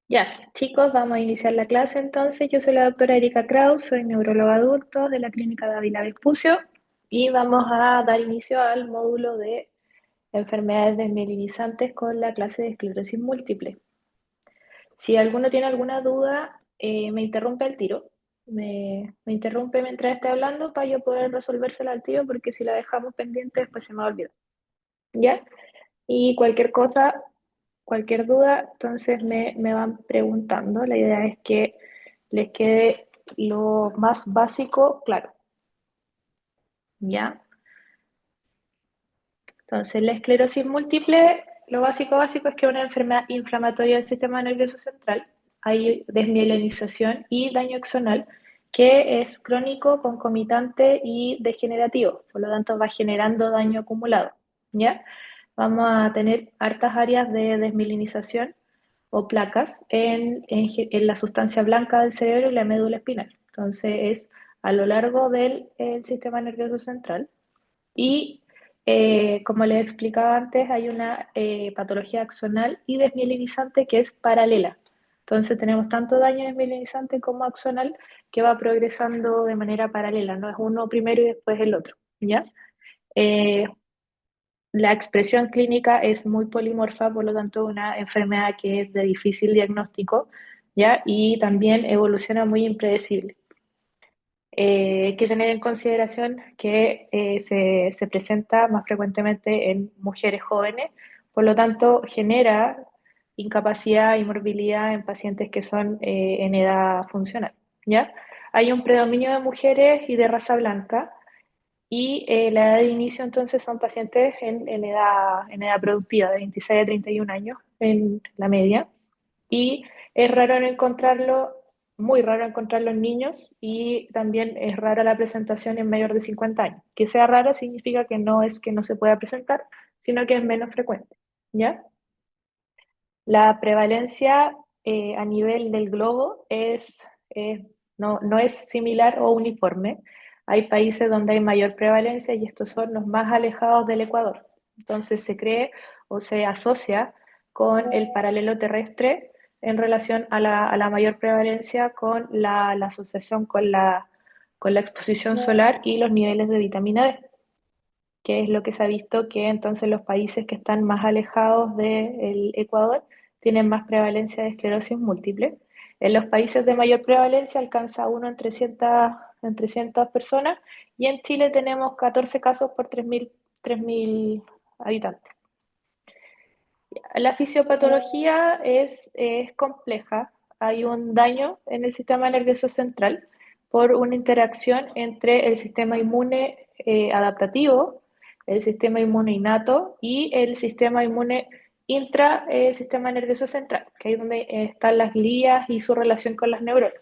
Ya, chicos, vamos a iniciar la clase entonces. Yo soy la doctora Erika Kraus, soy neuróloga adulto de la Clínica Dávila Vespucio y vamos a dar inicio al módulo de enfermedades desmielinizantes con la clase de esclerosis múltiple. Si alguno tiene alguna duda, me interrumpe al tiro. Me interrumpe mientras esté hablando para yo poder resolvérsela al tiro porque si la dejamos pendiente después se me va a olvidar. ¿Ya? Y cualquier cosa, cualquier duda, entonces me van preguntando. La idea es que les quede lo más básico claro, ¿ya? Entonces, la esclerosis múltiple, lo básico es que es una enfermedad inflamatoria del sistema nervioso central. Hay desmielinización y daño axonal, que es crónico, concomitante y degenerativo. Por lo tanto, va generando daño acumulado, ¿ya? Vamos a tener hartas áreas de desmielinización o placas en la sustancia blanca del cerebro y la médula espinal. Entonces, es a lo largo del sistema nervioso central. Y como les explicaba antes, hay una patología axonal y desmielinizante que es paralela. Entonces tenemos tanto daño desmielinizante como axonal que va progresando de manera paralela, no es uno primero y después el otro, ¿ya? Eh, la expresión clínica es muy polimorfa, por lo tanto, una enfermedad que es de difícil diagnóstico, ¿ya? Y también evoluciona muy impredecible. Hay que tener en consideración que se presenta más frecuentemente en mujeres jóvenes, por lo tanto genera incapacidad y morbilidad en pacientes que son en edad funcional, ¿ya? Hay un predominio de mujeres y de raza blanca, y la edad de inicio entonces son pacientes en edad productiva, de 26 a 31 años en la media, y es raro encontrarlo, muy raro encontrarlo en niños, y también es rara la presentación en mayor de 50 años. Que sea raro significa que no es que no se pueda presentar, sino que es menos frecuente, ¿ya? La prevalencia a nivel del globo no es similar o uniforme. Hay países donde hay mayor prevalencia y estos son los más alejados del Ecuador. Entonces se cree o se asocia con el paralelo terrestre en relación a la mayor prevalencia con la asociación con la exposición solar y los niveles de vitamina D, que es lo que se ha visto que entonces los países que están más alejados del Ecuador tienen más prevalencia de esclerosis múltiple. En los países de mayor prevalencia alcanza uno en 300 personas, y en Chile tenemos 14 casos por 3.000 habitantes. La fisiopatología es compleja. Hay un daño en el sistema nervioso central por una interacción entre el sistema inmune adaptativo, el sistema inmune innato y el sistema inmune sistema nervioso central, que es donde están las glías y su relación con las neuronas.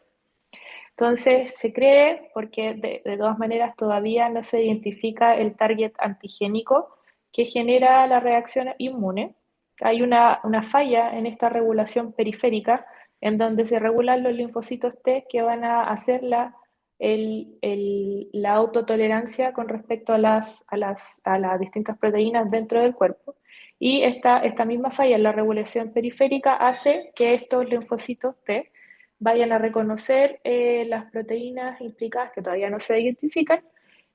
Entonces, se cree, porque de todas maneras todavía no se identifica el target antigénico que genera la reacción inmune. Hay una falla en esta regulación periférica, en donde se regulan los linfocitos T que van a hacer la autotolerancia con respecto a las distintas proteínas dentro del cuerpo. Y esta misma falla en la regulación periférica hace que estos linfocitos T vayan a reconocer las proteínas implicadas que todavía no se identifican,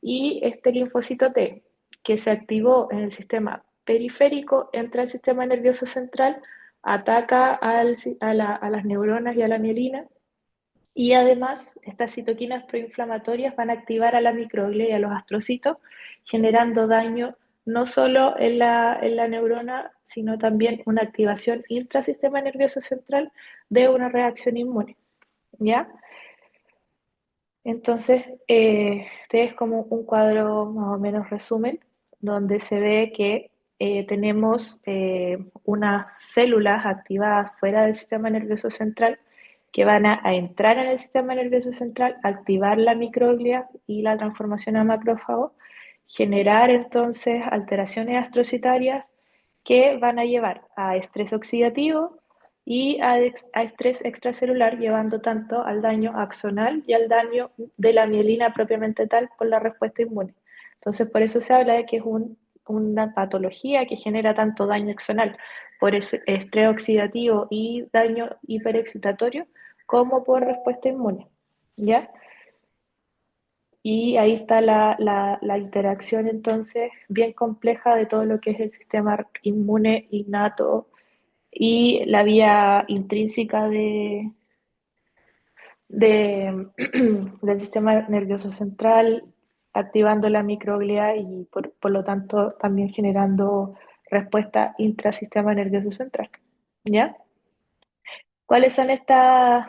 y este linfocito T que se activó en el sistema periférico entra al sistema nervioso central, ataca a las neuronas y a la mielina, y además estas citoquinas proinflamatorias van a activar a la microglia y a los astrocitos, generando daño no solo en la neurona, sino también una activación intrasistema nervioso central de una reacción inmune. ¿Ya? Entonces, este es como un cuadro más o menos resumen, donde se ve que tenemos unas células activadas fuera del sistema nervioso central que van a entrar en el sistema nervioso central, activar la microglia y la transformación a macrófago, generar entonces alteraciones astrocitarias que van a llevar a estrés oxidativo y a estrés extracelular, llevando tanto al daño axonal y al daño de la mielina propiamente tal por la respuesta inmune. Entonces, por eso se habla de que es una patología que genera tanto daño axonal por ese estrés oxidativo y daño hiperexcitatorio, como por respuesta inmune, ¿ya? Y ahí está la interacción entonces bien compleja de todo lo que es el sistema inmune innato y la vía intrínseca del sistema nervioso central, activando la microglia y por lo tanto también generando respuesta intrasistema nervioso central. ¿Ya? ¿Cuáles son estas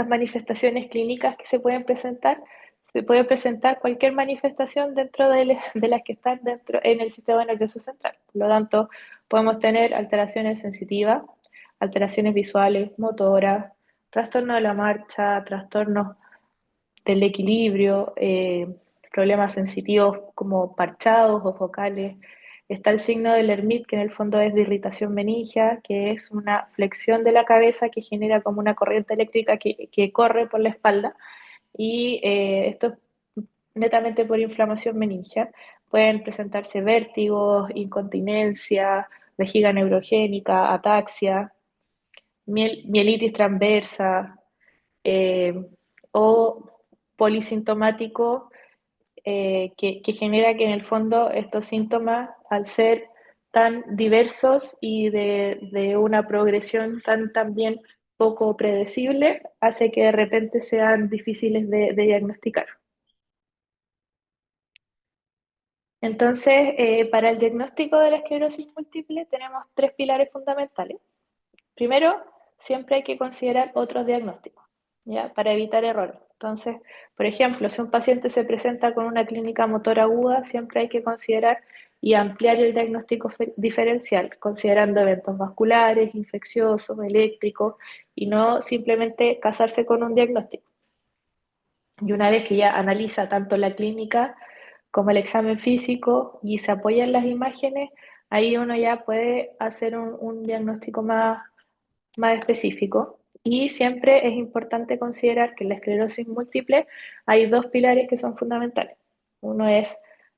manifestaciones clínicas que se pueden presentar? Se puede presentar cualquier manifestación dentro de las que están dentro en el sistema nervioso central. Por lo tanto, podemos tener alteraciones sensitivas, alteraciones visuales, motoras, trastorno de la marcha, trastornos del equilibrio, problemas sensitivos como parchados o focales. Está el signo del Hermit, que en el fondo es de irritación meningia, que es una flexión de la cabeza que genera como una corriente eléctrica que corre por la espalda. Y esto es netamente por inflamación meningia. Pueden presentarse vértigos, incontinencia, vejiga neurogénica, ataxia, mielitis transversa, eh, o polisintomático que genera que en el fondo estos síntomas, al ser tan diversos y de una progresión tan también poco predecible, hace que de repente sean difíciles de diagnosticar. Entonces, para el diagnóstico de la esclerosis múltiple tenemos tres pilares fundamentales. Primero, siempre hay que considerar otros diagnósticos, ¿ya? Para evitar errores. Entonces, por ejemplo, si un paciente se presenta con una clínica motora aguda, siempre hay que considerar y ampliar el diagnóstico diferencial, considerando eventos vasculares, infecciosos, eléctricos, y no simplemente casarse con un diagnóstico. Y una vez que ya analiza tanto la clínica como el examen físico y se apoya en las imágenes, ahí uno ya puede hacer un diagnóstico más específico. Y siempre es importante considerar que en la esclerosis múltiple hay dos pilares que son fundamentales. Uno es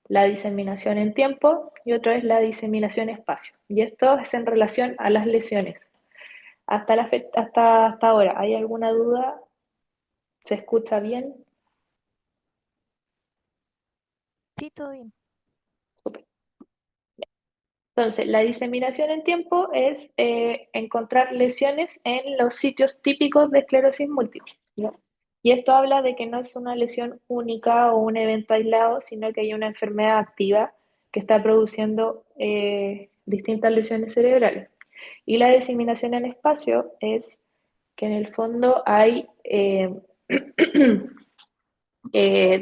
la diseminación en tiempo y otro es la diseminación en espacio. Y esto es en relación a las lesiones. Hasta ahora, ¿hay alguna duda? ¿Se escucha bien? Sí, todo bien. Súper. Entonces, la diseminación en tiempo es encontrar lesiones en los sitios típicos de esclerosis múltiple, ¿ya? Y esto habla de que no es una lesión única o un evento aislado, sino que hay una enfermedad activa que está produciendo distintas lesiones cerebrales. Y la diseminación en espacio es que en el fondo hay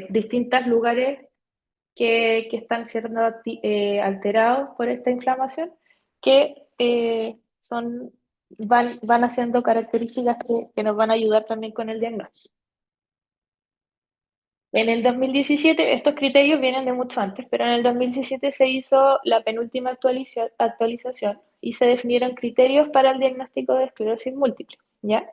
distintos lugares que están siendo alterados por esta inflamación, que van haciendo características que nos van a ayudar también con el diagnóstico. En el 2017, estos criterios vienen de mucho antes, pero en el 2017 se hizo la penúltima actualización y se definieron criterios para el diagnóstico de esclerosis múltiple, ¿ya?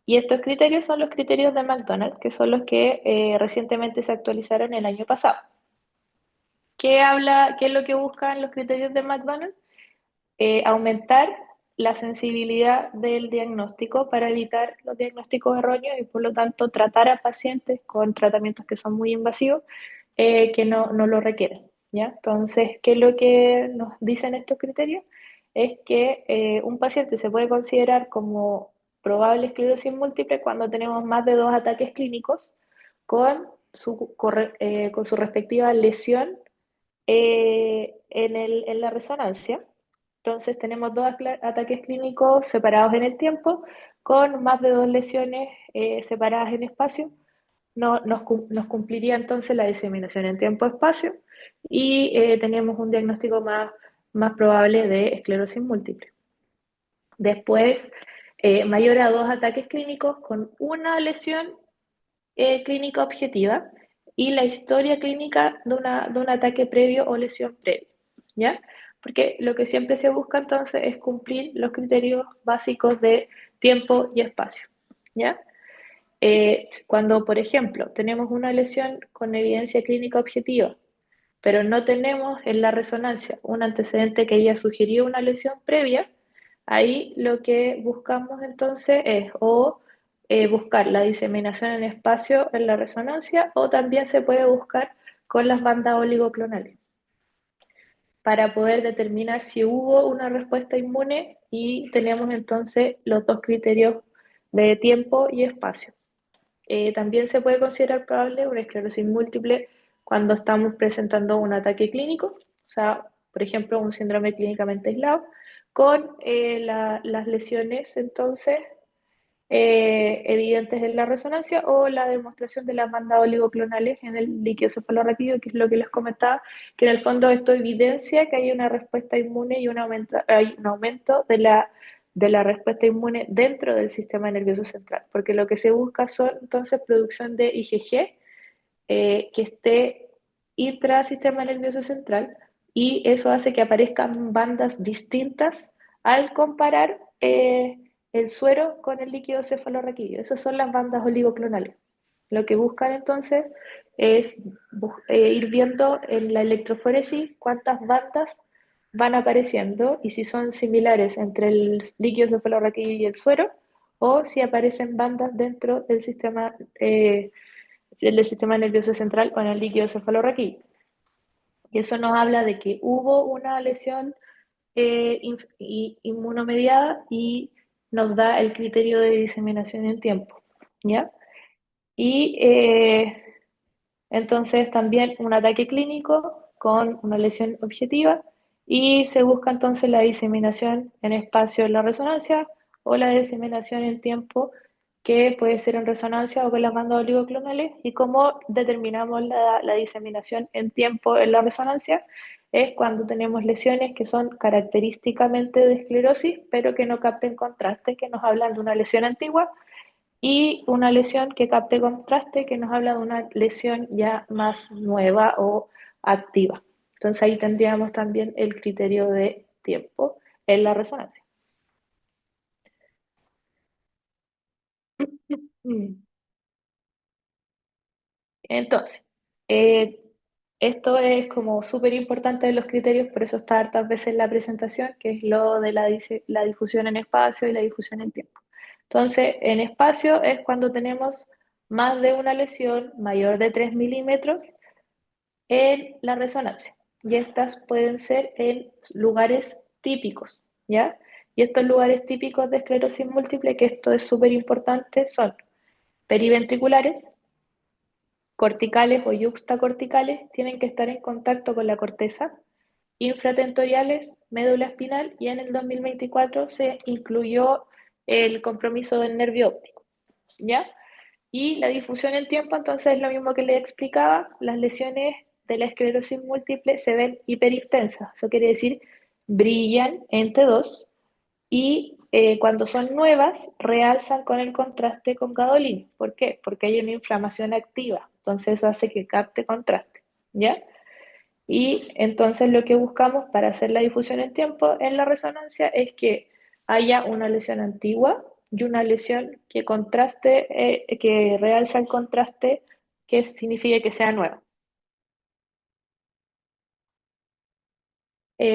Y estos criterios son los criterios de McDonald's, que son los que recientemente se actualizaron el año pasado. ¿Qué es lo que buscan los criterios de McDonald's? Aumentar la sensibilidad del diagnóstico para evitar los diagnósticos erróneos y por lo tanto tratar a pacientes con tratamientos que son muy invasivos que no lo requieren, ¿ya? Entonces, ¿qué es lo que nos dicen estos criterios? Es que un paciente se puede considerar como probable esclerosis múltiple cuando tenemos más de 2 ataques clínicos con con su respectiva lesión en la resonancia. Entonces tenemos dos ataques clínicos separados en el tiempo con más de 2 lesiones separadas en espacio. Nos cumpliría entonces la diseminación en tiempo-espacio y teníamos un diagnóstico más probable de esclerosis múltiple. Después, mayor a 2 ataques clínicos con una lesión clínica objetiva y la historia clínica de un ataque previo o lesión previa, ¿ya? Porque lo que siempre se busca entonces es cumplir los criterios básicos de tiempo y espacio, ¿ya? Cuando, por ejemplo, tenemos una lesión con evidencia clínica objetiva, pero no tenemos en la resonancia un antecedente que haya sugerido una lesión previa, ahí lo que buscamos entonces es o buscar la diseminación en espacio en la resonancia o también se puede buscar con las bandas oligoclonales para poder determinar si hubo una respuesta inmune y tenemos entonces los dos criterios de tiempo y espacio. También se puede considerar probable una esclerosis múltiple cuando estamos presentando un ataque clínico, o sea, por ejemplo, un síndrome clínicamente aislado, con las lesiones entonces evidentes en la resonancia o la demostración de las bandas oligoclonales en el líquido cefalorraquídeo, que es lo que les comentaba, que en el fondo esto evidencia que hay una respuesta inmune y hay un aumento de la respuesta inmune dentro del sistema nervioso central, porque lo que se busca son entonces producción de IgG que esté intrasistema nervioso central y eso hace que aparezcan bandas distintas al comparar el suero con el líquido cefalorraquídeo. Esas son las bandas oligoclonales. Lo que buscan entonces es ir viendo en la electroforesis cuántas bandas van apareciendo y si son similares entre el líquido cefalorraquídeo y el suero o si aparecen bandas dentro del sistema el del sistema nervioso central o en el líquido cefalorraquídeo. Y eso nos habla de que hubo una lesión inmunomediada y nos da el criterio de diseminación en tiempo, ¿ya? Y entonces también un ataque clínico con una lesión objetiva y se busca entonces la diseminación en espacio en la resonancia o la diseminación en tiempo que puede ser en resonancia o con las bandas oligoclonales. Y cómo determinamos la diseminación en tiempo en la resonancia es cuando tenemos lesiones que son característicamente de esclerosis pero que no capten contraste, que nos hablan de una lesión antigua, y una lesión que capte contraste, que nos habla de una lesión ya más nueva o activa. Entonces ahí tendríamos también el criterio de tiempo en la resonancia. Entonces, eh, esto es como súper importante de los criterios, por eso está hartas veces en la presentación, que es lo de la difusión en espacio y la difusión en tiempo. Entonces, en espacio es cuando tenemos más de una lesión mayor de 3 milímetros en la resonancia. Y estas pueden ser en lugares típicos, ¿ya? Y estos lugares típicos de esclerosis múltiple, que esto es súper importante, son periventriculares, corticales o yuxtacorticales, tienen que estar en contacto con la corteza, infratentoriales, médula espinal, y en el 2024 se incluyó el compromiso del nervio óptico, ¿ya? Y la difusión en tiempo, entonces es lo mismo que le explicaba, las lesiones de la esclerosis múltiple se ven hiperintensas, eso quiere decir brillan en T2 y cuando son nuevas realzan con el contraste con gadolinium. ¿Por qué? Porque hay una inflamación activa, entonces eso hace que capte contraste, ¿ya? Y entonces lo que buscamos para hacer la difusión en tiempo en la resonancia es que haya una lesión antigua y una lesión que contraste, que realza el contraste, que significa que sea nueva.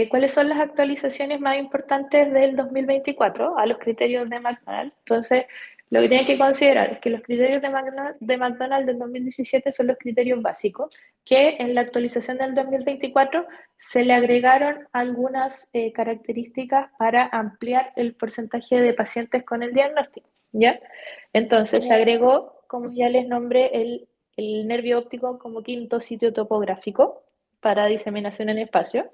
¿Cuáles son las actualizaciones más importantes del 2024 a los criterios de McDonald's? Entonces, lo que tienen que considerar es que los criterios de McDonald's del 2017 son los criterios básicos, que en la actualización del 2024 se le agregaron algunas características para ampliar el porcentaje de pacientes con el diagnóstico, ¿ya? Entonces, se agregó, como ya les nombré, el nervio óptico como quinto sitio topográfico para diseminación en espacio.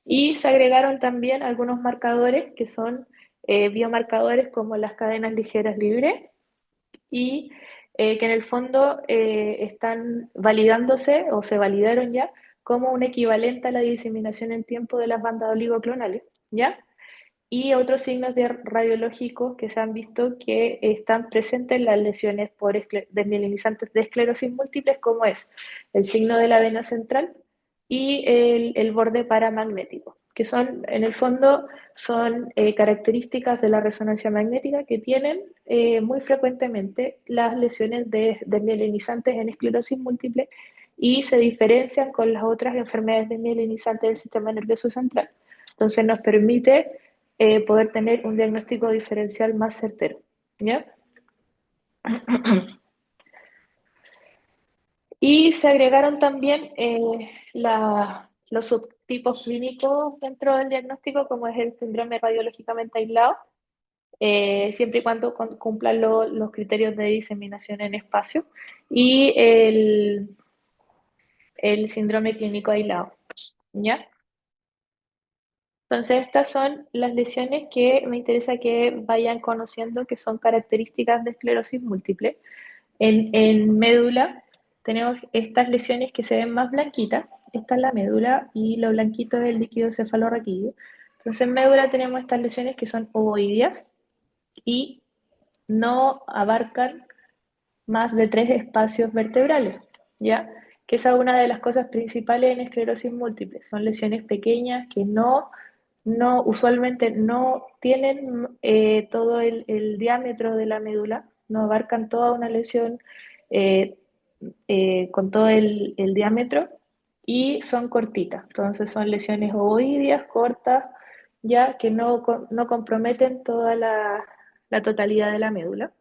Y se agregaron también algunos marcadores que son biomarcadores como las cadenas ligeras libres y que en el fondo están validándose o se validaron ya como un equivalente a la diseminación en tiempo de las bandas oligoclonales, ¿ya? Y otros signos radiológicos que se han visto que están presentes en las lesiones por desmielinizantes de esclerosis múltiples, como es el signo de la vena central y el borde paramagnético, que son, en el fondo, son características de la resonancia magnética que tienen muy frecuentemente las lesiones de desmielinizantes en esclerosis múltiple y se diferencian con las otras enfermedades desmielinizantes del sistema nervioso central. Entonces nos permite poder tener un diagnóstico diferencial más certero, ¿ya? Y se agregaron también los subtipos clínicos dentro del diagnóstico, como es el síndrome radiológicamente aislado, siempre y cuando cumplan los criterios de diseminación en espacio, y el síndrome clínico aislado, ¿ya? Entonces, estas son las lesiones que me interesa que vayan conociendo, que son características de esclerosis múltiple. En médula tenemos estas lesiones que se ven más blanquitas. Esta es la médula y lo blanquito es el líquido cefalorraquídeo. Entonces, en médula tenemos estas lesiones que son ovoideas y no abarcan más de 3 espacios vertebrales, ¿ya? Que esa es una de las cosas principales en esclerosis múltiple. Son lesiones pequeñas que usualmente no tienen todo el diámetro de la médula, no abarcan toda una lesión eh, con todo el diámetro y son cortitas. Entonces son lesiones ovoideas, cortas, ya que no comprometen toda la totalidad de la médula.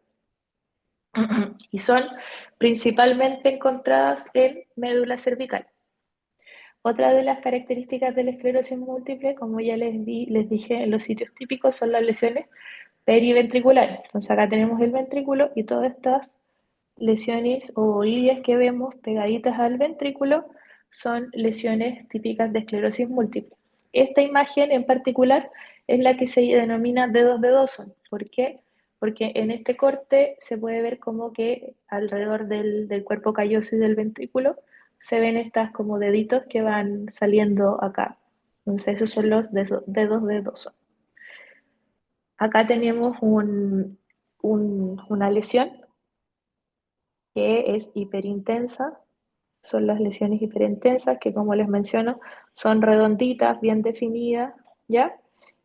y son principalmente encontradas en médula cervical. Otra de las características de la esclerosis múltiple, como ya les dije en los sitios típicos, son las lesiones periventriculares. Entonces acá tenemos el ventrículo y todas estas lesiones o bolillas que vemos pegaditas al ventrículo son lesiones típicas de esclerosis múltiple. Esta imagen en particular es la que se denomina dedos de Dawson. ¿Por qué? Porque en este corte se puede ver como que alrededor del cuerpo calloso y del ventrículo se ven estas como deditos que van saliendo acá. Entonces esos son los dedos de Dawson. Acá tenemos una lesión que es hiperintensa, son las lesiones hiperintensas que, como les menciono, son redonditas, bien definidas, ¿ya?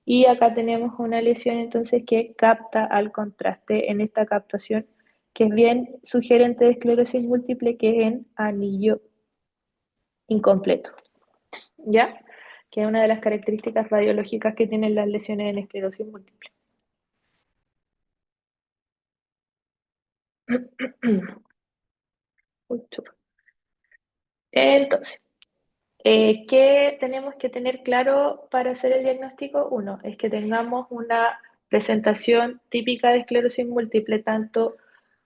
Y acá tenemos una lesión entonces que capta al contraste en esta captación, que es bien sugerente de esclerosis múltiple, que es en anillo incompleto, ¿ya? Que es una de las características radiológicas que tienen las lesiones en esclerosis múltiple. Entonces, ¿qué tenemos que tener claro para hacer el diagnóstico? Uno, es que tengamos una presentación típica de esclerosis múltiple, tanto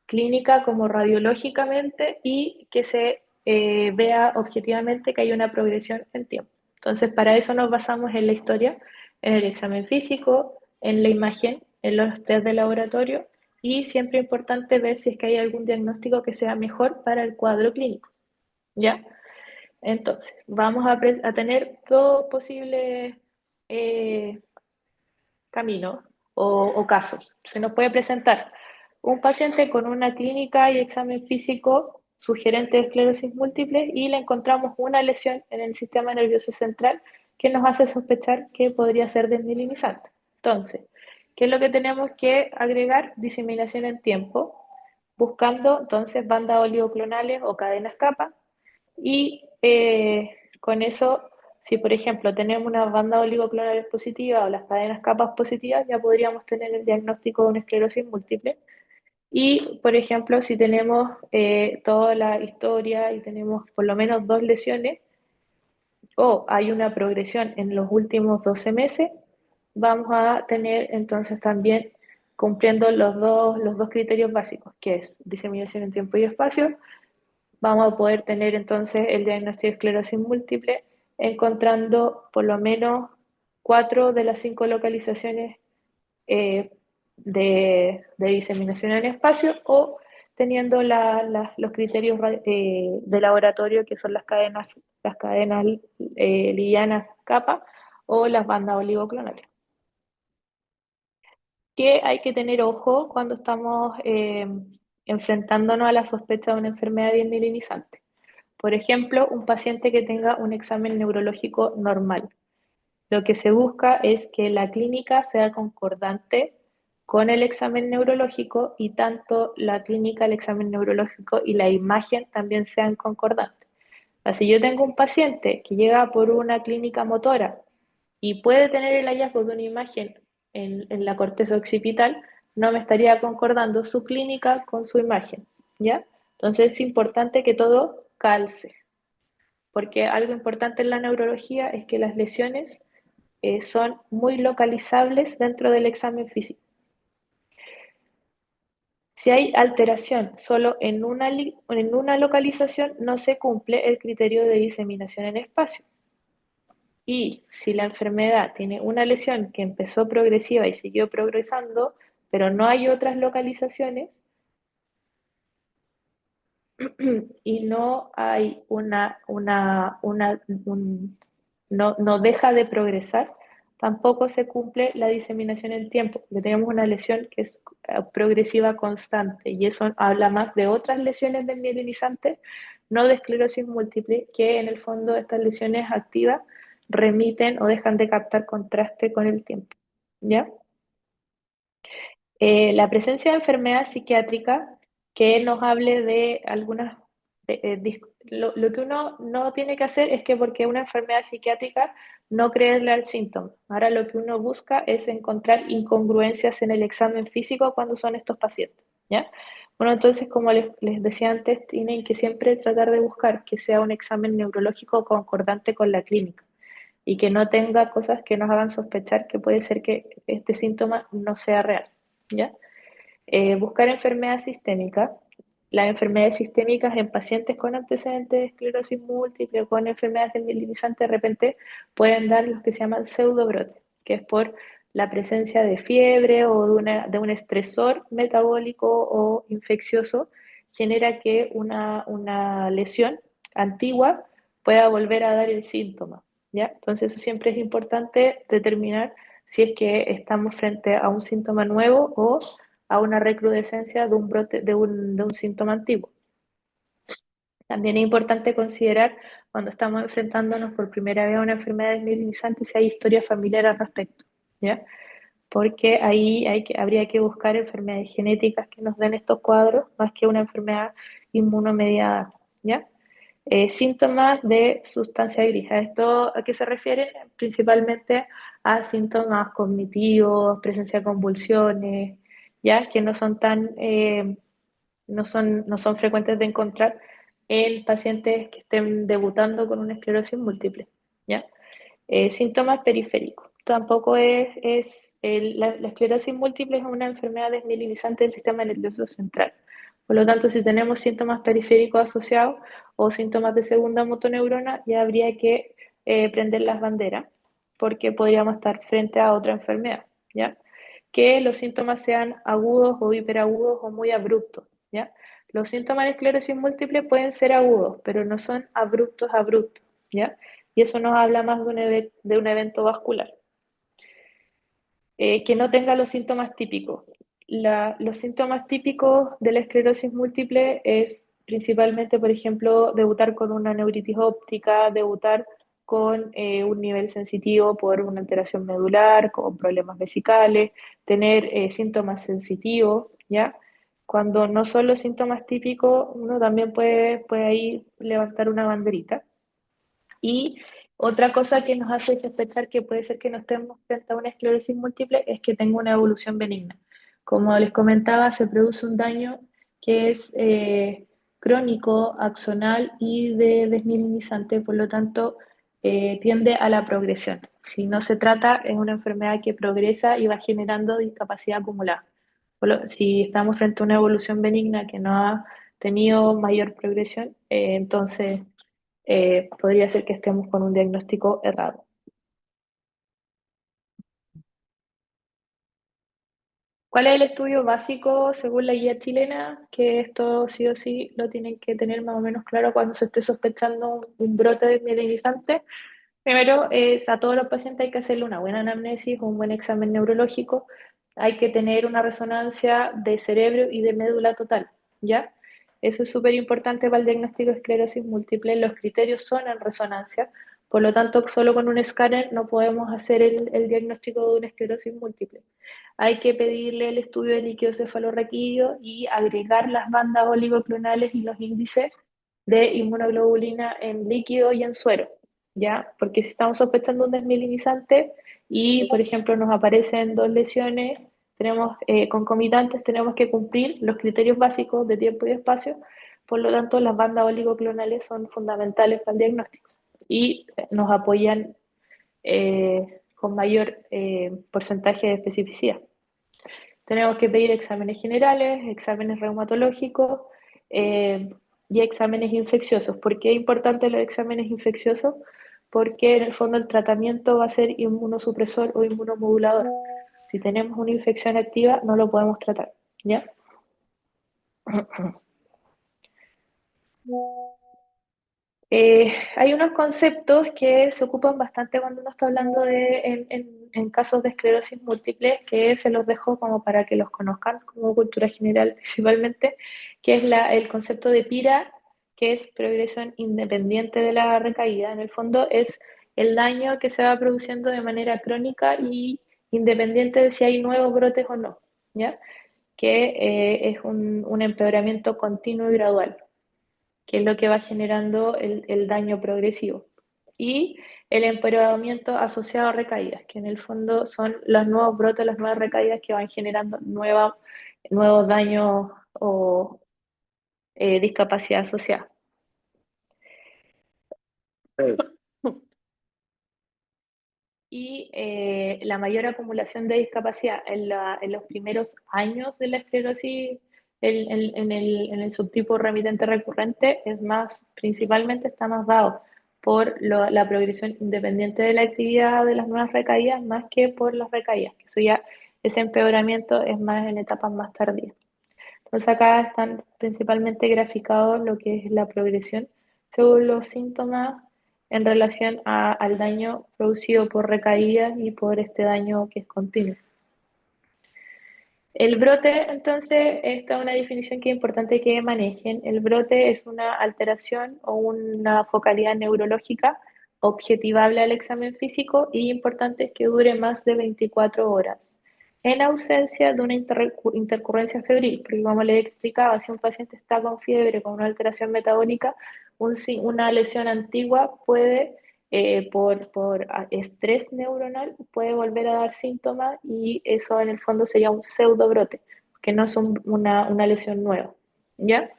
clínica como radiológicamente, y que se vea objetivamente que hay una progresión en tiempo. Entonces, para eso nos basamos en la historia, en el examen físico, en la imagen, en los test de laboratorio, y siempre es importante ver si es que hay algún diagnóstico que sea mejor para el cuadro clínico, ¿ya? Entonces, vamos a tener dos posibles eh, caminos o casos. Se nos puede presentar un paciente con una clínica y examen físico sugerente de esclerosis múltiple y le encontramos una lesión en el sistema nervioso central que nos hace sospechar que podría ser desmielinizante. Entonces, ¿qué es lo que tenemos que agregar? Diseminación en tiempo, buscando entonces bandas oligoclonales o cadenas capa y con eso, si por ejemplo tenemos una banda oligoclonales positiva o las cadenas capas positivas, ya podríamos tener el diagnóstico de una esclerosis múltiple. Y por ejemplo, si tenemos toda la historia y tenemos por lo menos dos lesiones o hay una progresión en los últimos 12 meses, vamos a tener entonces también cumpliendo los dos criterios básicos, que es diseminación en tiempo y espacio. Vamos a poder tener entonces el diagnóstico de esclerosis múltiple encontrando por lo menos 4 de las 5 localizaciones eh, de diseminación en espacio o teniendo los criterios de laboratorio que son las cadenas livianas capa o las bandas oligoclonales. Que hay que tener ojo cuando estamos enfrentándonos a la sospecha de una enfermedad desmielinizante. Por ejemplo, un paciente que tenga un examen neurológico normal. Lo que se busca es que la clínica sea concordante con el examen neurológico y tanto la clínica, el examen neurológico y la imagen también sean concordantes. Si yo tengo un paciente que llega por una clínica motora y puede tener el hallazgo de una imagen en la corteza occipital, no me estaría concordando su clínica con su imagen, ¿ya? Entonces es importante que todo calce, porque algo importante en la neurología es que las lesiones son muy localizables dentro del examen físico. Si hay alteración solo en una localización, no se cumple el criterio de diseminación en espacio. Y si la enfermedad tiene una lesión que empezó progresiva y siguió progresando, pero no hay otras localizaciones y no hay no deja de progresar, tampoco se cumple la diseminación en tiempo, porque tenemos una lesión que es progresiva constante y eso habla más de otras lesiones desmielinizantes, no de esclerosis múltiple, que en el fondo estas lesiones activas remiten o dejan de captar contraste con el tiempo, ¿ya? La presencia de enfermedad psiquiátrica que nos hable de algunas... lo que uno no tiene que hacer es que porque una enfermedad psiquiátrica no creerle al síntoma. Ahora lo que uno busca es encontrar incongruencias en el examen físico cuando son estos pacientes, ¿ya? Bueno, entonces, como les decía antes, tienen que siempre tratar de buscar que sea un examen neurológico concordante con la clínica y que no tenga cosas que nos hagan sospechar que puede ser que este síntoma no sea real, ¿ya? Buscar enfermedades sistémicas. Las enfermedades sistémicas en pacientes con antecedentes de esclerosis múltiple o con enfermedades desmielinizantes de repente pueden dar los que se llaman pseudobrotes, que es por la presencia de fiebre o de un estresor metabólico o infeccioso, genera que una lesión antigua pueda volver a dar el síntoma, ¿ya? Entonces eso siempre es importante determinar si es que estamos frente a un síntoma nuevo o a una recrudescencia de un brote, de un síntoma antiguo. También es importante considerar cuando estamos enfrentándonos por primera vez a una enfermedad desmielinizante si hay historia familiar al respecto, ¿ya? Porque ahí habría que buscar enfermedades genéticas que nos den estos cuadros más que una enfermedad inmunomediada, ¿ya? Síntomas de sustancia gris. ¿A esto a qué se refiere? Principalmente a síntomas cognitivos, presencia de convulsiones, ya que no son no son frecuentes de encontrar en pacientes que estén debutando con una esclerosis múltiple, ¿ya? Síntomas periféricos. Tampoco la esclerosis múltiple es una enfermedad desmielinizante del sistema nervioso central. Por lo tanto, si tenemos síntomas periféricos asociados o síntomas de segunda motoneurona, ya habría que prender las banderas, porque podríamos estar frente a otra enfermedad, ¿ya? Que los síntomas sean agudos o hiperagudos o muy abruptos, ¿ya? Los síntomas de esclerosis múltiple pueden ser agudos, pero no son abruptos, abruptos, ¿ya? Y eso nos habla más de un evento vascular. Que no tenga los síntomas típicos. Los síntomas típicos de la esclerosis múltiple es principalmente, por ejemplo, debutar con una neuritis óptica, debutar con un nivel sensitivo por una alteración medular, con problemas vesicales, tener síntomas sensitivos, ¿ya? Cuando no son los síntomas típicos, uno también puede ahí levantar una banderita. Y otra cosa que nos hace sospechar que puede ser que no estemos frente a una esclerosis múltiple es que tenga una evolución benigna. Como les comentaba, se produce un daño que es crónico, axonal y desmielinizante, por lo tanto, tiende a la progresión. Si no se trata, es una enfermedad que progresa y va generando discapacidad acumulada. Si estamos frente a una evolución benigna que no ha tenido mayor progresión, entonces podría ser que estemos con un diagnóstico errado. ¿Cuál es el estudio básico según la guía chilena? Que esto sí o sí lo tienen que tener más o menos claro cuando se esté sospechando un brote desmielinizante. Primero, a todos los pacientes hay que hacerle una buena anamnesis, un buen examen neurológico, hay que tener una resonancia de cerebro y de médula total, ¿ya? Eso es súper importante para el diagnóstico de esclerosis múltiple. Los criterios son en resonancia, por lo tanto, solo con un escáner no podemos hacer el diagnóstico de una esclerosis múltiple. Hay que pedirle el estudio de líquido cefalorraquídeo y agregar las bandas oligoclonales y los índices de inmunoglobulina en líquido y en suero, ¿ya? Porque si estamos sospechando un desmielinizante y, por ejemplo, nos aparecen dos lesiones, tenemos concomitantes, tenemos que cumplir los criterios básicos de tiempo y espacio, por lo tanto, las bandas oligoclonales son fundamentales para el diagnóstico y nos apoyan con mayor porcentaje de especificidad. Tenemos que pedir exámenes generales, exámenes reumatológicos eh, y exámenes infecciosos. ¿Por qué es importante los exámenes infecciosos? Porque en el fondo el tratamiento va a ser inmunosupresor o inmunomodulador. Si tenemos una infección activa, no lo podemos tratar, ¿ya? Hay unos conceptos que se ocupan bastante cuando uno está hablando en casos de esclerosis múltiple, que se los dejo como para que los conozcan, como cultura general principalmente, que es el concepto de PIRA, que es progresión independiente de la recaída. En el fondo es el daño que se va produciendo de manera crónica y independiente de si hay nuevos brotes o no, ¿ya? Que es un empeoramiento continuo y gradual, que es lo que va generando el daño progresivo. Y el empeoramiento asociado a recaídas, que en el fondo son los nuevos brotes, las nuevas recaídas que van generando nuevos daños o discapacidad asociada. Y la mayor acumulación de discapacidad en los primeros años de la esclerosis en el subtipo remitente recurrente es más, principalmente está más dado por la progresión independiente de la actividad de las nuevas recaídas más que por las recaídas, que eso ya, ese empeoramiento es más en etapas más tardías. Entonces acá están principalmente graficados lo que es la progresión según los síntomas en relación al daño producido por recaídas y por este daño que es continuo. El brote, entonces, esta es una definición que es importante que manejen. El brote es una alteración o una focalidad neurológica objetivable al examen físico y importante es que dure más de 24 horas en ausencia de una intercurrencia febril, porque como les explicaba, si un paciente está con fiebre, con una alteración metabólica, una lesión antigua puede, por estrés neuronal, puede volver a dar síntomas y eso en el fondo sería un pseudobrote, que no es una lesión nueva, ¿ya?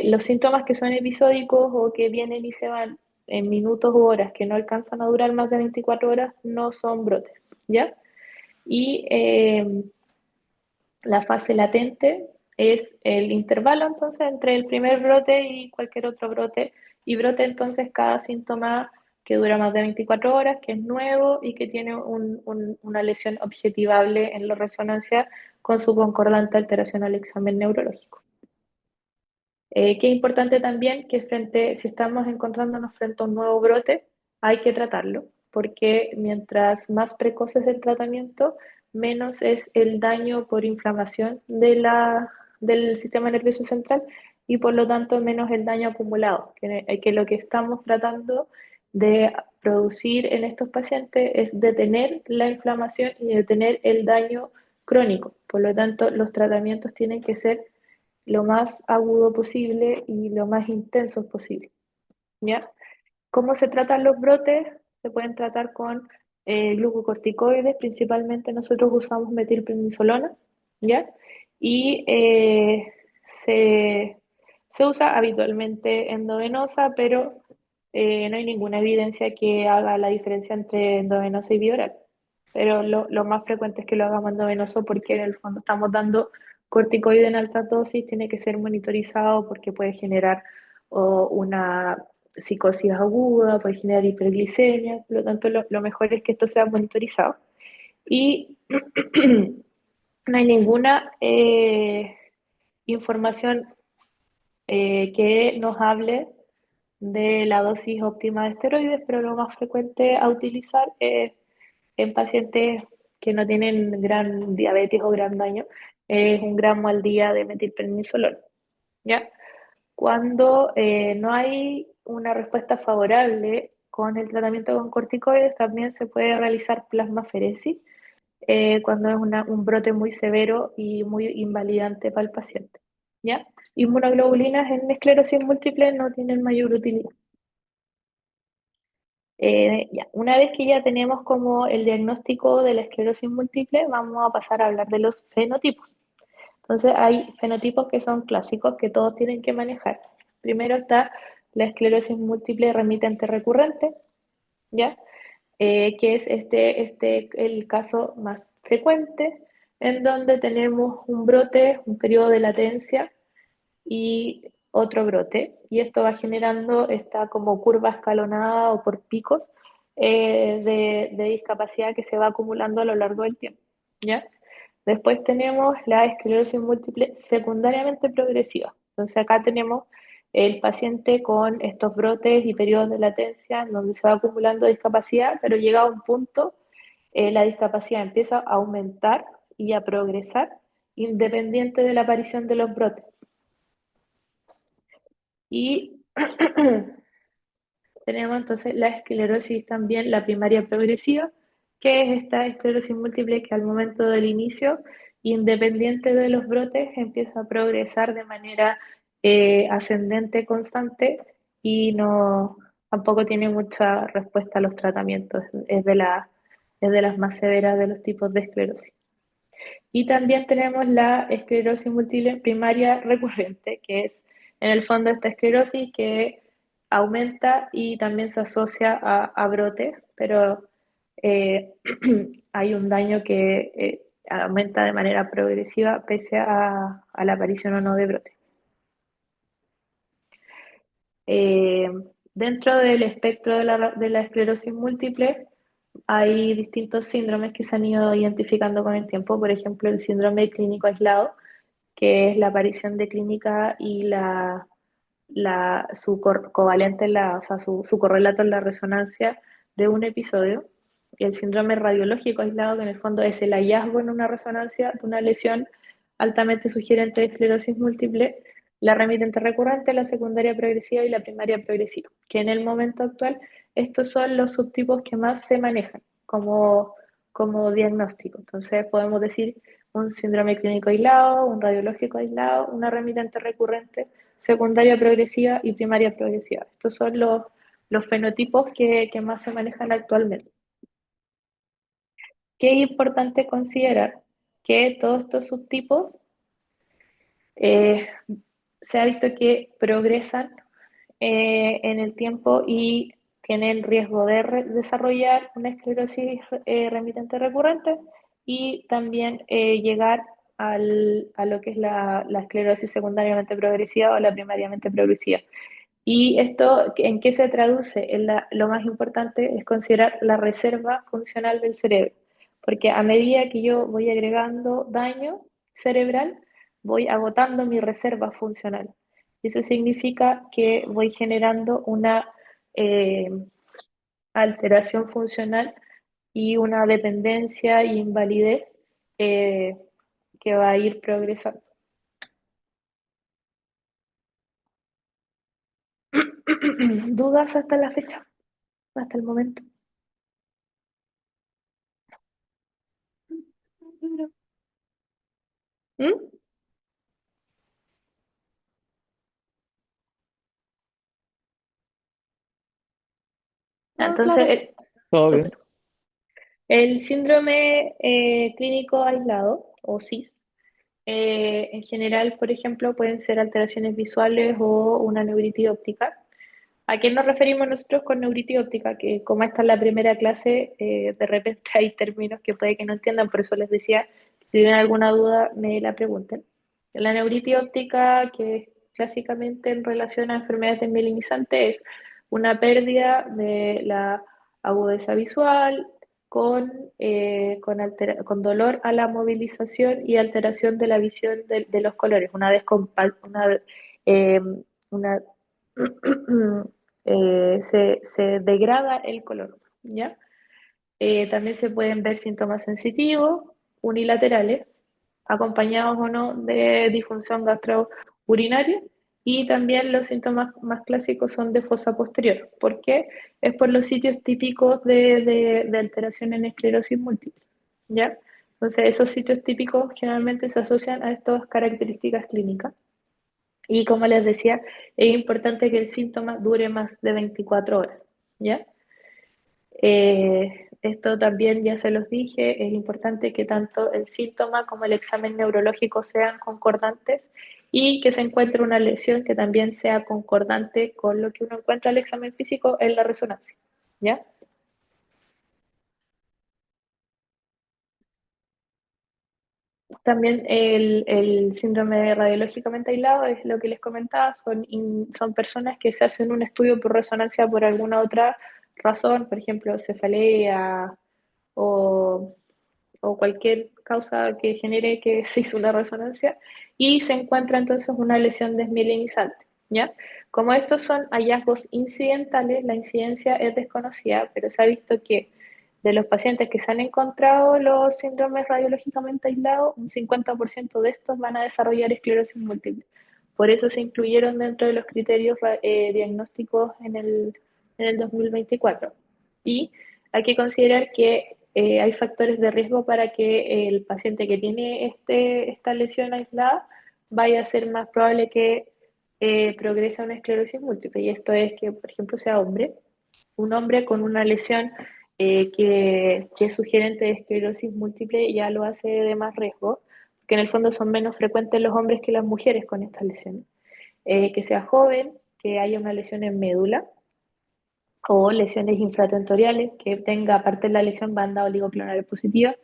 Los síntomas que son episódicos o que vienen y se van en minutos u horas, que no alcanzan a durar más de 24 horas, no son brotes, ¿ya? Y la fase latente es el intervalo entonces entre el primer brote y cualquier otro brote. Y brote entonces cada síntoma que dura más de 24 horas, que es nuevo y que tiene una lesión objetivable en la resonancia con su concordante alteración al examen neurológico. Que es importante también que si estamos encontrándonos frente a un nuevo brote, hay que tratarlo, porque mientras más precoz es el tratamiento, menos es el daño por inflamación del sistema nervioso central y por lo tanto menos el daño acumulado, que lo que estamos tratando de producir en estos pacientes es detener la inflamación y detener el daño crónico. Por lo tanto, los tratamientos tienen que ser lo más agudo posible y lo más intenso posible, ¿ya? ¿Cómo se tratan los brotes? Se pueden tratar con glucocorticoides, principalmente nosotros usamos metilprednisolona, ¿ya? Y se, se usa habitualmente endovenosa, pero no hay ninguna evidencia que haga la diferencia entre endovenosa y bioral. Pero lo más frecuente es que lo hagamos endovenoso porque en el fondo estamos dando corticoide en alta dosis, tiene que ser monitorizado porque puede generar una psicosis aguda, puede generar hiperglicemia, por lo tanto lo mejor es que esto sea monitorizado. Y no hay ninguna información que nos hable de la dosis óptima de esteroides, pero lo más frecuente a utilizar es en pacientes que no tienen gran diabetes o gran daño, es 1 gramo al día de metilprednisolona, ¿ya? Cuando no hay una respuesta favorable con el tratamiento con corticoides, también se puede realizar plasmaferesis cuando es un brote muy severo y muy invalidante para el paciente, ¿ya? Inmunoglobulinas en esclerosis múltiple no tienen mayor utilidad. Ya, una vez que ya tenemos como el diagnóstico de la esclerosis múltiple, vamos a pasar a hablar de los fenotipos. Entonces, hay fenotipos que son clásicos que todos tienen que manejar. Primero está la esclerosis múltiple remitente recurrente, ¿ya? Que es el caso más frecuente, en donde tenemos un brote, un periodo de latencia y otro brote. Y esto va generando esta como curva escalonada o por picos de discapacidad que se va acumulando a lo largo del tiempo, ¿ya? Después tenemos la esclerosis múltiple secundariamente progresiva. Entonces acá tenemos el paciente con estos brotes y periodos de latencia en donde se va acumulando discapacidad, pero llega a un punto, la discapacidad empieza a aumentar y a progresar independiente de la aparición de los brotes. Y tenemos entonces la esclerosis también, la primaria progresiva, que es esta esclerosis múltiple que al momento del inicio, independiente de los brotes, empieza a progresar de manera ascendente constante y no tampoco tiene mucha respuesta a los tratamientos. Es de las más severas de los tipos de esclerosis. Y también tenemos la esclerosis múltiple primaria recurrente, que es en el fondo esta esclerosis que aumenta y también se asocia a brote, pero eh, hay un daño que aumenta de manera progresiva pese a la aparición o no de brote. Eh, Dentro del espectro de la esclerosis múltiple hay distintos síndromes que se han ido identificando con el tiempo, por ejemplo el síndrome clínico aislado, que es la aparición de clínica y covalente, o sea, su correlato en la resonancia de un episodio. Y el síndrome radiológico aislado, que en el fondo es el hallazgo en una resonancia de una lesión altamente sugerente de esclerosis múltiple, la remitente recurrente, la secundaria progresiva y la primaria progresiva, que en el momento actual estos son los subtipos que más se manejan como diagnóstico. Entonces podemos decir un síndrome clínico aislado, un radiológico aislado, una remitente recurrente, secundaria progresiva y primaria progresiva. Estos son los fenotipos que más se manejan actualmente. ¿Qué es importante considerar? Que todos estos subtipos eh, se ha visto que progresan en el tiempo y tienen riesgo de desarrollar una esclerosis remitente recurrente y también llegar a lo que es la esclerosis secundariamente progresiva o la primariamente progresiva. ¿Y esto en qué se traduce? Lo más importante es considerar la reserva funcional del cerebro, porque a medida que yo voy agregando daño cerebral, voy agotando mi reserva funcional. Y eso significa que voy generando una eh, alteración funcional y una dependencia e invalidez eh, que va a ir progresando. ¿Dudas hasta la fecha, hasta el momento? ¿Mm? No, Entonces, claro. Todo bien. súper. El síndrome clínico aislado, o SIS, en general, por ejemplo, pueden ser alteraciones visuales o una neuritis óptica. ¿A qué nos referimos nosotros con neuritis óptica? Que como esta es la primera clase, de repente hay términos que puede que no entiendan, por eso les decía, si tienen alguna duda, me la pregunten. La neuritis óptica, que es clásicamente en relación a enfermedades desmielinizantes, es una pérdida de la agudeza visual con dolor a la movilización y alteración de la visión de los colores, eh, una se degrada el color, ¿ya? También se pueden ver síntomas sensitivos, unilaterales, acompañados o no de disfunción gastrourinaria, y también los síntomas más clásicos son de fosa posterior. ¿Por qué? Es por los sitios típicos de alteración en esclerosis múltiple, ¿ya? Entonces, esos sitios típicos generalmente se asocian a estas características clínicas. Y como les decía, es importante que el síntoma dure más de 24 horas, ¿ya? Esto también ya se los dije, es importante que tanto el síntoma como el examen neurológico sean concordantes y que se encuentre una lesión que también sea concordante con lo que uno encuentra en el examen físico en la resonancia, ¿ya? También el síndrome radiológicamente aislado es lo que les comentaba, son personas que se hacen un estudio por resonancia por alguna otra razón, por ejemplo, cefalea o, o cualquier causa que genere que se hizo una resonancia, y se encuentra entonces una lesión desmielinizante, ¿ya? Como estos son hallazgos incidentales, la incidencia es desconocida, pero se ha visto que de los pacientes que se han encontrado los síndromes radiológicamente aislados, un 50% de estos van a desarrollar esclerosis múltiple. Por eso se incluyeron dentro de los criterios diagnósticos en el 2024. Y hay que considerar que hay factores de riesgo para que el paciente que tiene esta lesión aislada vaya a ser más probable que progrese a una esclerosis múltiple. Y esto es que, por ejemplo, sea hombre, un hombre con una lesión que es sugerente de esclerosis múltiple ya lo hace de más riesgo, que en el fondo son menos frecuentes los hombres que las mujeres con estas lesiones. Que sea joven, que haya una lesión en médula o lesiones infratentoriales, que tenga aparte de la lesión banda oligoclonal positiva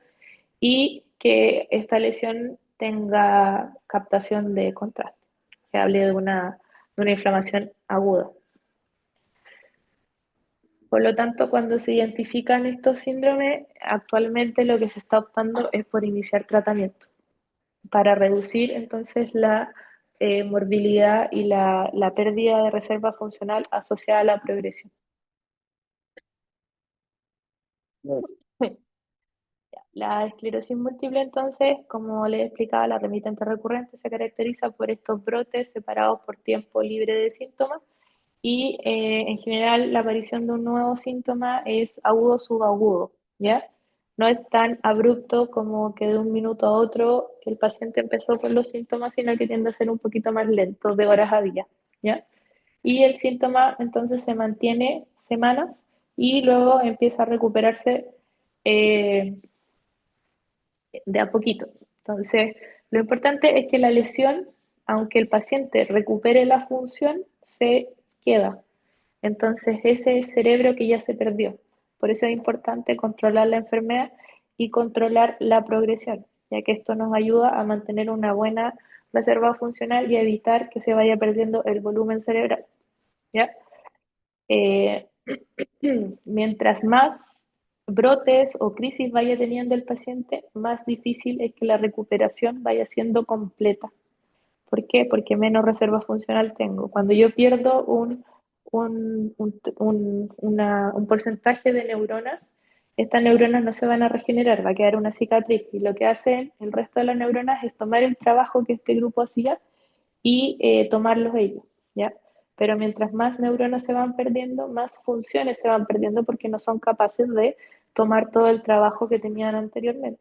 y que esta lesión tenga captación de contraste, que hable de una inflamación aguda. Por lo tanto, cuando se identifican estos síndromes, actualmente lo que se está optando es por iniciar tratamiento para reducir entonces la morbilidad y la pérdida de reserva funcional asociada a la progresión. La esclerosis múltiple, entonces, como les explicaba, la remitente recurrente se caracteriza por estos brotes separados por tiempo libre de síntomas y en general la aparición de un nuevo síntoma es agudo subagudo, ¿ya? No es tan abrupto como que de un minuto a otro el paciente empezó con los síntomas, sino que tiende a ser un poquito más lento, de horas a día, ¿ya? Y el síntoma entonces se mantiene semanas y luego empieza a recuperarse eh, de a poquito. Entonces, lo importante es que la lesión, aunque el paciente recupere la función, se queda. Entonces, ese cerebro que ya se perdió. Por eso es importante controlar la enfermedad y controlar la progresión, ya que esto nos ayuda a mantener una buena reserva funcional y a evitar que se vaya perdiendo el volumen cerebral. ¿Ya? Eh, Mientras más brotes o crisis vaya teniendo el paciente, más difícil es que la recuperación vaya siendo completa. ¿Por qué? Porque menos reserva funcional tengo. Cuando yo pierdo un porcentaje de neuronas, estas neuronas no se van a regenerar, va a quedar una cicatriz. Y lo que hacen el resto de las neuronas es tomar el trabajo que este grupo hacía y tomarlos ellos, ¿ya? Pero mientras más neuronas se van perdiendo, más funciones se van perdiendo porque no son capaces de tomar todo el trabajo que tenían anteriormente.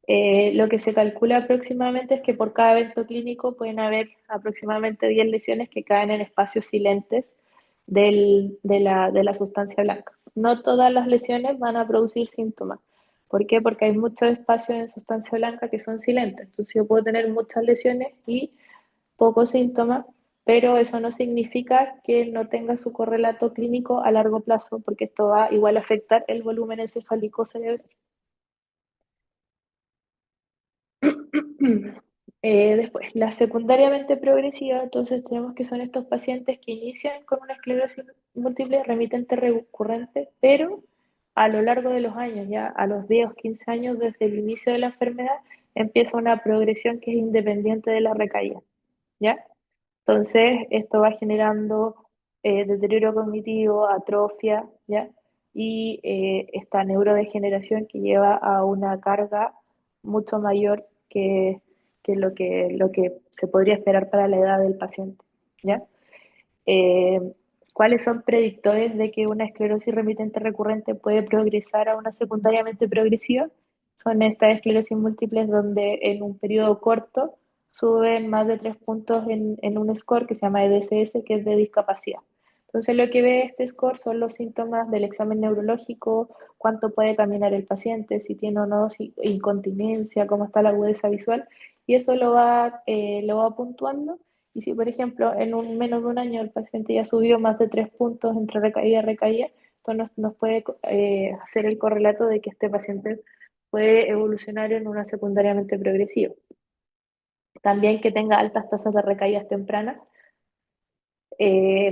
Lo que se calcula aproximadamente es que por cada evento clínico pueden haber aproximadamente 10 lesiones que caen en espacios silentes de la sustancia blanca. No todas las lesiones van a producir síntomas. ¿Por qué? Porque hay muchos espacios en sustancia blanca que son silentes. Entonces yo puedo tener muchas lesiones y pocos síntomas, pero eso no significa que no tenga su correlato clínico a largo plazo, porque esto va igual a afectar el volumen encefálico cerebral. Después, la secundariamente progresiva, entonces tenemos que son estos pacientes que inician con una esclerosis múltiple remitente recurrente, pero a lo largo de los años, ya a los 10 o 15 años desde el inicio de la enfermedad, empieza una progresión que es independiente de la recaída, ¿ya? Entonces, esto va generando deterioro cognitivo, atrofia, ¿ya? Y esta neurodegeneración que lleva a una carga mucho mayor que lo que se podría esperar para la edad del paciente, ¿ya? Eh, ¿Cuáles son predictores de que una esclerosis remitente recurrente puede progresar a una secundariamente progresiva? Son estas esclerosis múltiples donde en un periodo corto suben más de 3 puntos en un score que se llama EDSS, que es de discapacidad. Entonces lo que ve este score son los síntomas del examen neurológico, cuánto puede caminar el paciente, si tiene o no incontinencia, cómo está la agudeza visual, y eso lo va puntuando y si, por ejemplo, en un menos de un año el paciente ya subió más de 3 puntos entre recaída y recaída, entonces nos puede hacer el correlato de que este paciente puede evolucionar en una secundariamente progresiva. También que tenga altas tasas de recaídas tempranas,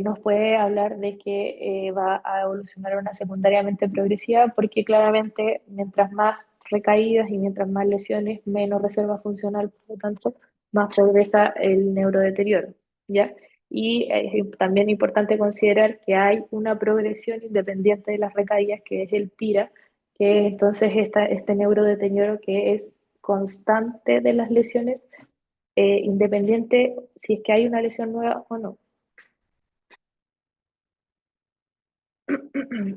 nos puede hablar de que va a evolucionar una secundariamente progresiva porque claramente mientras más recaídas y mientras más lesiones, menos reserva funcional, por lo tanto, más progresa el neurodeterioro, ¿ya? Y es también importante considerar que hay una progresión independiente de las recaídas, que es el PIRA, que es entonces este neurodeterioro que es constante de las lesiones, independiente si es que hay una lesión nueva o no.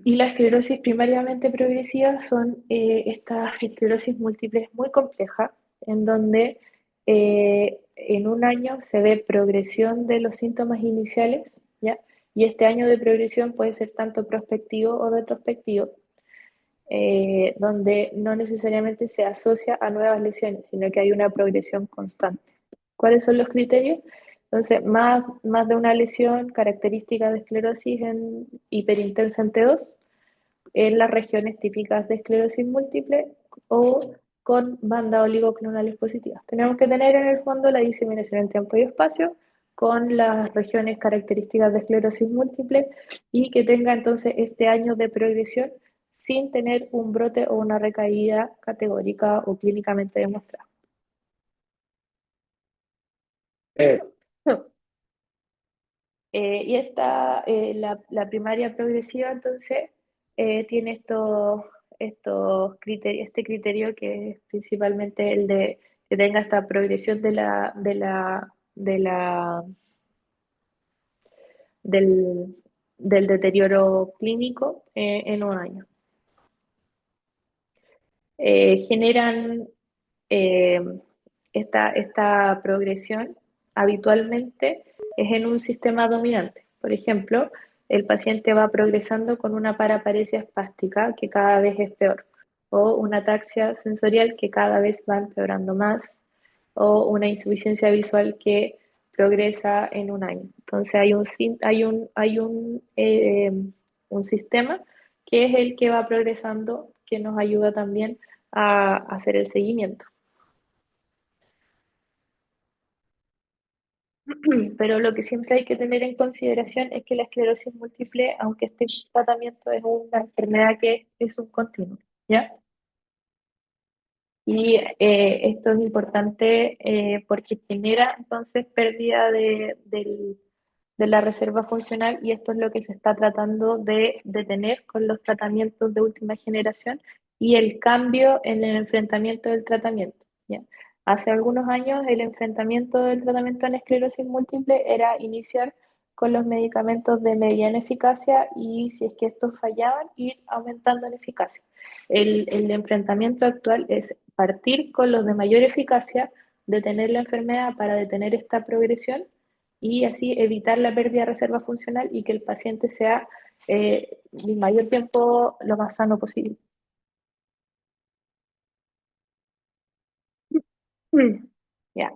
Y la esclerosis primariamente progresiva son estas esclerosis múltiples muy complejas, en donde en un año se ve progresión de los síntomas iniciales, ¿ya? y este año de progresión puede ser tanto prospectivo o retrospectivo, donde no necesariamente se asocia a nuevas lesiones, sino que hay una progresión constante. ¿Cuáles son los criterios? Entonces, más de una lesión característica de esclerosis en hiperintensa en T2, en las regiones típicas de esclerosis múltiple o con bandas oligoclonales positivas. Tenemos que tener en el fondo la diseminación en tiempo y espacio con las regiones características de esclerosis múltiple y que tenga entonces este año de progresión sin tener un brote o una recaída categórica o clínicamente demostrada. Y esta, la primaria progresiva, entonces, tiene estos criterios, este criterio que es principalmente el de que tenga esta progresión del, del deterioro clínico en un año. Generan eh, esta progresión habitualmente es en un sistema dominante. Por ejemplo, el paciente va progresando con una paraparesia espástica que cada vez es peor, o una ataxia sensorial que cada vez va empeorando más, o una insuficiencia visual que progresa en un año. Entonces un sistema que es el que va progresando, que nos ayuda también a hacer el seguimiento. Pero lo que siempre hay que tener en consideración es que la esclerosis múltiple, aunque este tratamiento es una enfermedad que es un continuo, ¿ya? Y esto es importante porque genera entonces pérdida de la reserva funcional y esto es lo que se está tratando de detener con los tratamientos de última generación y el cambio en el enfrentamiento del tratamiento, ¿ya? Hace algunos años el enfrentamiento del tratamiento en esclerosis múltiple era iniciar con los medicamentos de mediana eficacia y si es que estos fallaban, ir aumentando en eficacia. El enfrentamiento actual es partir con los de mayor eficacia, detener la enfermedad para detener esta progresión y así evitar la pérdida de reserva funcional y que el paciente sea el mayor tiempo lo más sano posible. Ya.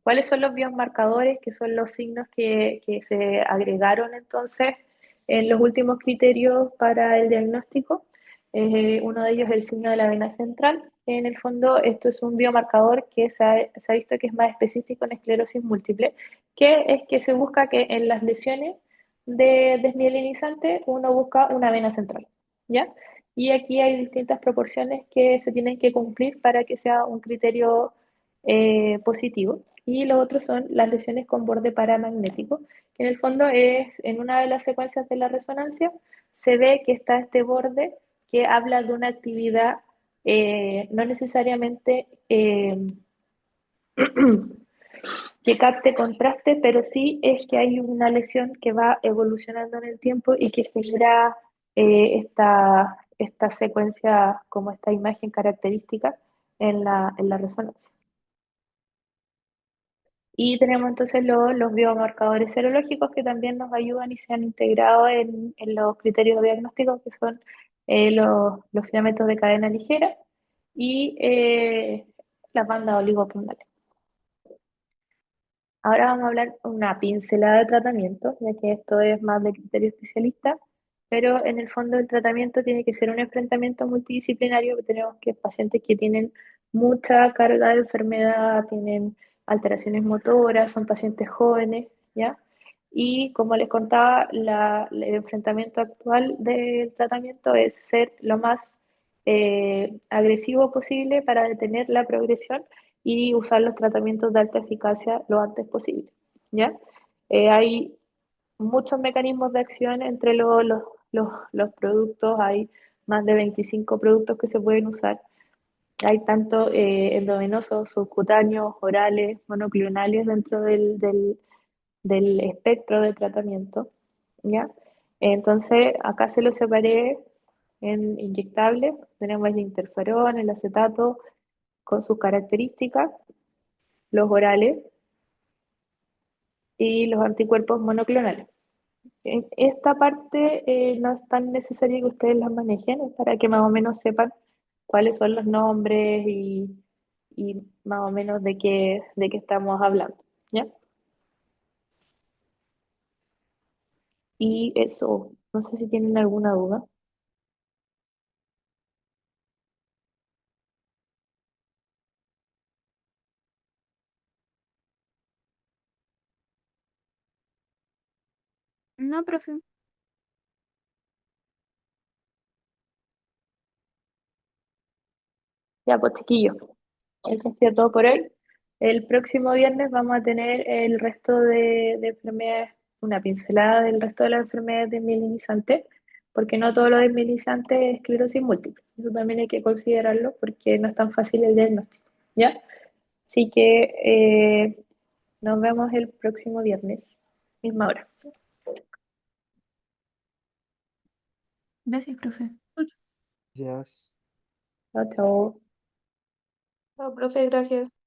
¿Cuáles son los biomarcadores, que son los signos que se agregaron entonces en los últimos criterios para el diagnóstico? Uno de ellos es el signo de la vena central. En el fondo, esto es un biomarcador que se ha visto que es más específico en esclerosis múltiple, que es que se busca que en las lesiones de desmielinizante uno busca una vena central, ¿ya? Y aquí hay distintas proporciones que se tienen que cumplir para que sea un criterio positivo. Y los otros son las lesiones con borde paramagnético, que en el fondo es en una de las secuencias de la resonancia, se ve que está este borde que habla de una actividad no necesariamente que capte contraste, pero sí es que hay una lesión que va evolucionando en el tiempo y que genera esta secuencia como esta imagen característica en la resonancia. Y tenemos entonces los biomarcadores serológicos que también nos ayudan y se han integrado en los criterios diagnósticos, que son los filamentos de cadena ligera y las bandas oligoclonales. Ahora vamos a hablar una pincelada de tratamiento, ya que esto es más de criterio especialista, pero en el fondo el tratamiento tiene que ser un enfrentamiento multidisciplinario, que tenemos que pacientes que tienen mucha carga de enfermedad, tienen alteraciones motoras, son pacientes jóvenes, ¿ya? Y como les contaba, el enfrentamiento actual del tratamiento es ser lo más agresivo posible para detener la progresión y usar los tratamientos de alta eficacia lo antes posible, ¿ya? Hay muchos mecanismos de acción entre los productos, hay más de 25 productos que se pueden usar. Hay tanto endovenosos, subcutáneos, orales, monoclonales dentro del espectro de tratamiento, ¿ya? Entonces, acá se lo separé en inyectables. Tenemos el interferón, el acetato, con sus características, los orales y los anticuerpos monoclonales. En esta parte no es tan necesario que ustedes las manejen, es para que más o menos sepan cuáles son los nombres y más o menos de qué estamos hablando, ¿ya? Y eso, no sé si tienen alguna duda. No, profe. Ya, pues chiquillos, eso ha sido todo por hoy. El próximo viernes vamos a tener el resto de enfermedades, una pincelada del resto de las enfermedades desmielinizantes, porque no todo lo desmielinizante es esclerosis múltiple. Eso también hay que considerarlo porque no es tan fácil el diagnóstico, ¿ya? Así que nos vemos el próximo viernes, misma hora. Gracias, profe. Gracias. Chao, chao. Chao, profe, gracias.